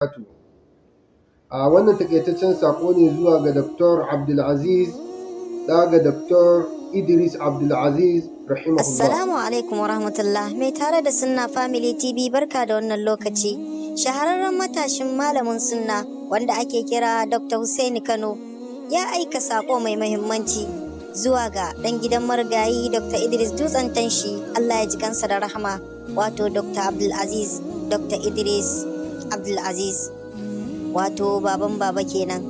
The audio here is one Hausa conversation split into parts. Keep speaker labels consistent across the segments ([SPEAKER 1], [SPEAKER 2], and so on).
[SPEAKER 1] A wannan takaitaccen sako ne zuwa ga Dr. Abdulaziz ga Dr. Idris Abdulaziz rahimahullah.
[SPEAKER 2] Assalamu alaikum wa rahmatullah. Mai tare da Sunna Family TV barka da wannan lokaci. Shahararren matashin malamin sunna wanda ake kira Dr. Hussaini Kano ya aika sako mai mahimmanci zuwa ga ɗan gidan marigayi Dr. Idris Dutsen Tanshi, Allah ya ji kansa da rahama, wato Dr. Abdulaziz, Dr. Idris Abdulaziz, wato baban baba kenan.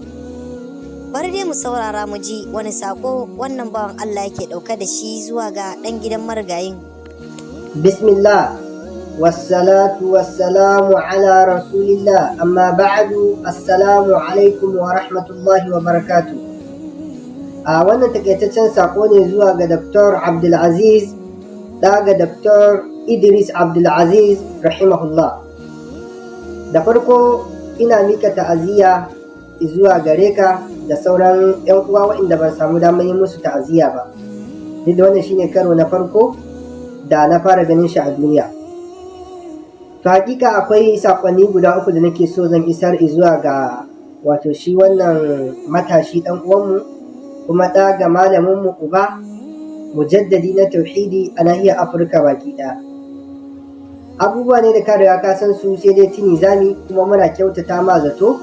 [SPEAKER 2] Bari dai mu saurara mu ji wani sako wannan bawan Allah yake ɗauka da shi zuwa ga ɗan gidan marigayin.
[SPEAKER 3] Bismillah, wassalatu wassalamu ala rasulillah, amma ba'adu, assalamu alaikum wa rahmatullahi wa barakatuh. A wannan takaitaccen sako ne zuwa ga Dr. Abdulaziz ga Dr. Idris Abdulaziz rahimahullah. Da farko ina mika ta'aziyya zuwa gare ka da sauran 'yan uwa waɗanda ban samu damar yi musu ta'aziyya ba. Duk da wannan shine karo na farko da na fara ganin shi a duniya. To hakika akwai sakonni guda uku da nake so zan isar zuwa ga wato shi wannan matashi ɗan uwanmu kuma ɗa ga malaminmu uba mujaddadi na tauhidi a nahiyar Afirka baki ɗaya. Abubuwa ne da ka riga ka san su, sai dai tuni zami, kuma muna kyautata ma zato.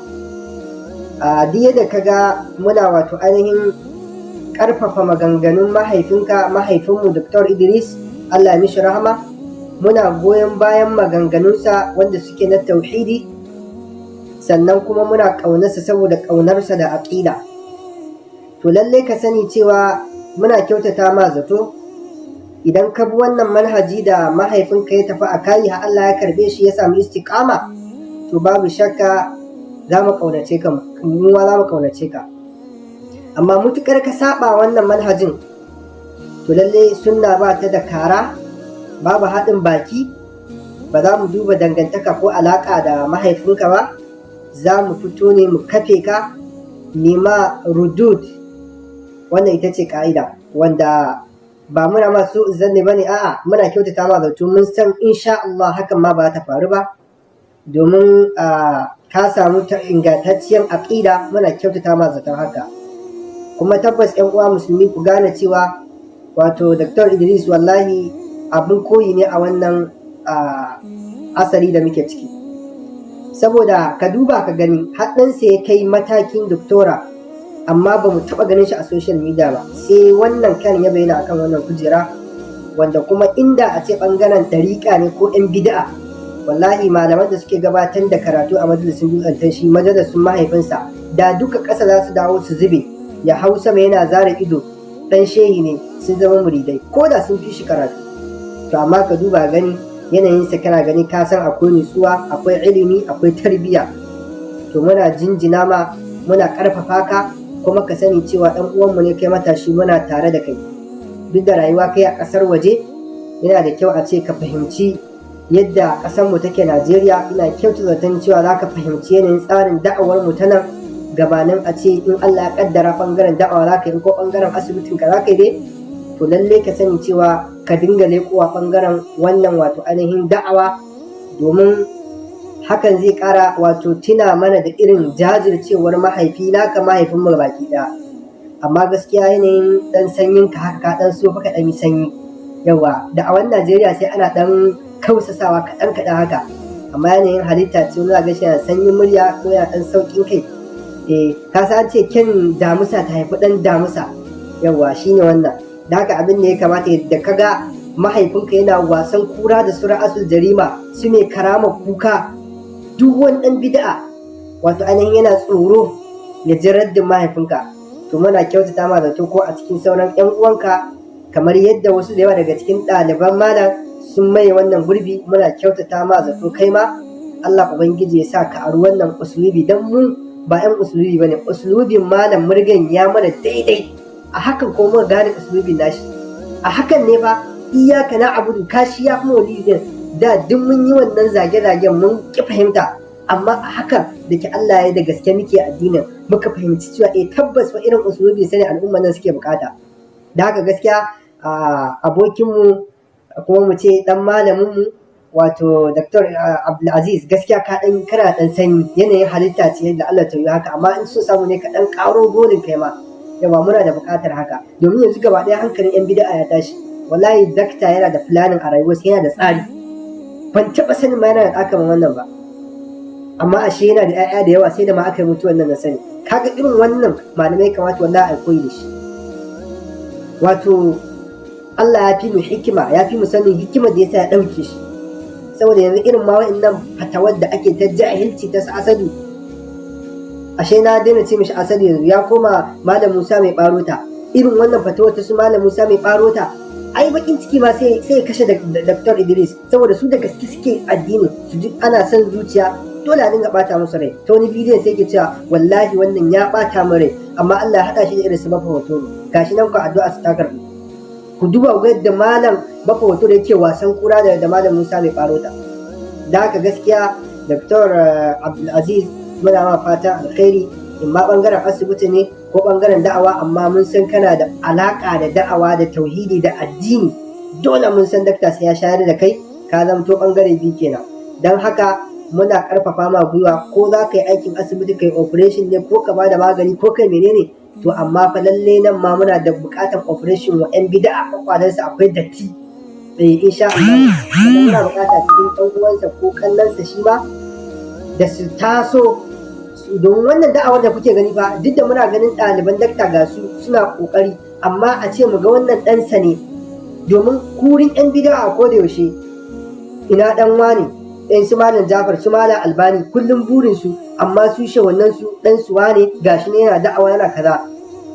[SPEAKER 3] Duk yadda ka ga muna wato ainihin ƙarfafa maganganun mahaifinmu Dr. Idris, Allah ya mishi rahama, muna goyon bayan maganganunsa wanda suke na tauhidi, sannan kuma muna ƙaunarsa saboda ƙaunarsa da aƙida. To lallai ka sani cewa muna kyautata ma zato, idan ka bi wannan manhaji da mahaifinka ya tafi a kayi har Allah ya karbe shi ya samu istiqama, to babu shakka za mu ƙaunace ka, mu za mu ƙaunace ka. Amma mutukar ka saba wannan manhajin, to lalle sunna ba ta da kara, babu haɗin baki, ba za mu duba dangantaka ko alaƙa da mahaifinka ba, za mu fito ne mu kafe ka, nema rudud. Wannan ita ce ka'ida, wanda ba muna masu zanne bane, a'a muna kyautata ma zato, mun san insha Allah hakan ma ba ta faru ba, domin ka samu ta ingantacciyar aƙida, muna kyautata ma zaton haka. Kuma tabbas 'yan uwa musulmi ku gane cewa wato Dr. Idris wallahi abin koyi ne a wannan asari da muke ciki, saboda ka duba ka gani haɗinsa ya kai matakin doktora, amma ba mu taɓa ganin shi a social media ba, sai wannan kan ya bayyana akan wannan kujera, wanda kuma inda a ce ɓangaren ɗariƙa ne ko 'yan bida'a, wallahi malaman da suke gabatar da karatu a majalisun dutsen shi, majalisun mahaifinsa, da duka ƙasa za su dawo su zube, ya hau sama yana zara ido, ɗan shehi ne, sun zama muridai, ko da sun fi shi karatu. To amma ka duba gani yanayinsa, kana gani ka san akwai nutsuwa, akwai ilimi, akwai tarbiyya. To muna jinjina ma, muna ƙarfafa ka, kuma ka sani cewa ɗan uwanmu ne kai matashi, muna tare da kai. Duk da rayuwa kai a ƙasar waje, yana da kyau a ce ka fahimci yadda ƙasarmu take Najeriya. Ina kyautu zaton cewa za ka fahimci yanayin tsarin da'awarmu ta nan, gabanin a ce in Allah ya ƙaddara ɓangaren da'awa za ka yi ko ɓangaren asibitin ka za ka yi dai, to lallai ka sani cewa ka dinga leƙowa ɓangaren wannan wato ainihin da'awa, domin hakan zai ƙara wato tuna mana da irin jajircewar mahaifi naka, mahaifin mu baki ɗaya. Amma gaskiya yanayin ɗan sanyin ka haka, ka ɗan so ka ɗan yi sanyi, yawa da'awan Najeriya sai ana ɗan kausasawa kaɗan haka, amma yanayin halitta ce wani ga shi yana sanyin murya ko yana ɗan sauƙin kai. Ka san ce kyan damusa ta haifi ɗan damusa, yawa shine wannan. Da haka abin da ya kamata, yadda ka ga mahaifinka yana wasan kura da sura asul jarima, su ne karama kuka, duk wani ɗan bid'a wato ainihin yana tsoro ya ji raddin mahaifinka. To muna kyautata ma zato ko a cikin sauran 'yan uwanka, kamar yadda wasu da yawa daga cikin ɗaliban malam sun maye wannan gurbi, muna kyautata ma zato kai ma Allah ubangiji ya sa ka aru wannan usulubi, dan mu ba 'yan usulubi bane, usulubin malam murgan ya mana daidai. A hakan ko muka gane usulubin nashi, a hakan ne ba iyaka na abudu kashi ya fi maulidin da duk mun yi wannan zage-zagen mun ki fahimta, amma a haka da ke Allah ya da gaske muke addinin, muka fahimci cewa tabbas wa irin usulubi sani al'umma nan suke bukata. Da haka gaskiya abokinmu kuma mu ce dan malaminmu wato Dr. Abdulaziz gaskiya ka dan kana dan sanyi yanayin halitta ce da Allah ta yi haka amma in so samu ne ka dan karo gonin kai ma yawa muna da buƙatar haka domin yanzu gaba ɗaya hankalin yan bid'a ya tashi wallahi dakta yana da planning a rayuwarsa yana da tsari ban taɓa sanin ma yana da ɗakaman wannan ba amma ashe yana da 'ya'ya da yawa sai da ma aka yi mutuwan nan na sani kaga irin wannan malamai kamata wallahi a koyi da shi wato Allah ya fi mu hikima ya fi mu sanin hikimar da yasa ya ɗauke shi saboda yanzu irin ma wa'annan fatawar da ake ta jahilci ta asadu ashe na daina ce mishi asadu yanzu ya koma malam Musa mai barota irin wannan fatawar ta su malam Musa mai barota ai bakin ciki ma sai kashe Dr. Idris saboda su da gaske suke addini su ji ana son zuciya dole a dinga bata musu rai ta wani bidiyon sai ke cewa wallahi wannan ya bata min rai amma Allah ya hada shi da irin su bafa hoto gashi nan ku addu'a su ta karbu ku duba ga yadda malam bafa hoto da yake wasan kura da malam Musa mai barota da haka gaskiya Dr. Abdulaziz muna ma fata alkhairi in ma bangaren asibiti ne ko bangaren da'awa amma mun san kana da alaka da da'awa da tauhidi da addini dole mun san dakta sai ya shayar da kai ka zamto bangare biyu kenan dan haka muna karfafa ma gwiwa ko za ka yi aikin asibiti kai operation ne ko ka bada magani ko kai menene to amma fa lalle nan ma muna da bukatar operation wa yan bid'a kwakwalansa akwai datti insha Allah muna bukata cikin ɗan uwansa ko kallonsa shi ma da su taso domin wannan da'awar da kuke gani fa duk da muna ganin ɗaliban dakta ga su suna kokari amma a ce mu ga wannan ɗansa ne domin kurin yan bid'a a koda yaushe ina dan wane ɗan su malam Jafar su malam Albani kullum burin su amma su wannan su ɗan su wane gashi ne yana da'awa yana kaza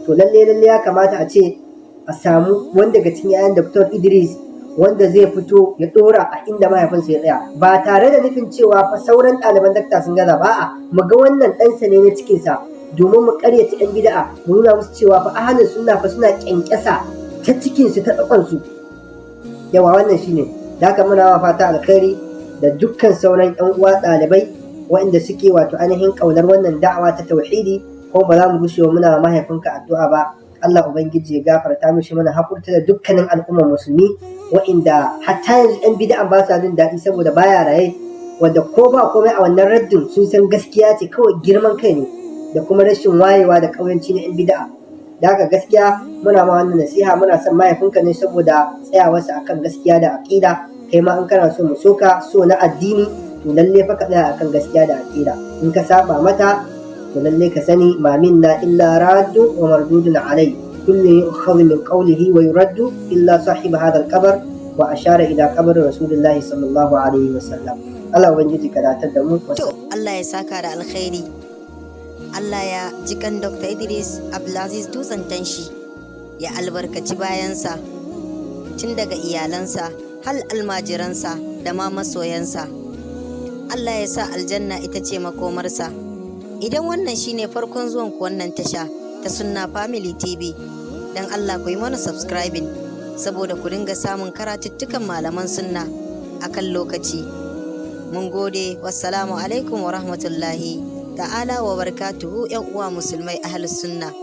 [SPEAKER 3] to lalle ya kamata a ce a samu wanda daga cikin yayan Dr. Idris wanda zai fito ya dora a inda mahaifinsa ya tsaya ba tare da nufin cewa fa sauran ɗaliban dakta sun gaza ba a mu ga wannan ɗansa ne na cikinsa domin mu ƙaryata 'yan bida'a mu nuna musu cewa fa ahalin sunna fa suna ƙyanƙyasa ta cikinsu ta tsakonsu yawa wannan shine da haka muna fata alkhairi da dukkan sauran 'yan uwa ɗalibai waɗanda suke wato ainihin ƙaunar wannan da'awa ta tauhidi ko ba za mu gushewa muna mahaifinka addu'a ba Allah Ubangiji ya gafarta mishi mana hakurta da dukkanin al'ummar musulmi wa'inda hatta yanzu 'yan bid'an ba sa jin daɗi saboda baya raye wanda ko ba komai a wannan raddin sun san gaskiya ce kawai girman kai ne da kuma rashin wayewa da ƙauyanci na 'yan bid'a da haka gaskiya muna ma wannan nasiha muna son mahaifinka ne saboda tsayawarsa akan gaskiya da aƙida kai ma in kana so mu soka so na addini to lalle fa ka tsaya akan gaskiya da aƙida in ka saba mata to lalle ka sani ma minna illa raddu wa mardudun alai kullu yu'khadhu min qawlihi wa yuraddu illa sahib hadha al-qabr wa ashara ila qabr rasulillahi sallallahu alaihi wasallam Allah ubangiji ka datar da mu
[SPEAKER 2] to Allah ya saka da alkhairi Allah ya jikan Dr. Idris Abdulaziz Dutsen Tanshi ya albarkaci bayansa tun daga iyalansa hal almajiransa da ma masoyansa Allah ya sa aljanna ita ce makomarsa idan wannan shine farkon zuwan ku wannan tasha ta Sunna Family TV dan Allah ku yi mana subscribing saboda ku dinga samun karatuttukan malaman sunna akan lokaci mun gode wassalamu alaikum wa rahmatullahi ta'ala wa barakatuhu yan uwa musulmai ahlus sunna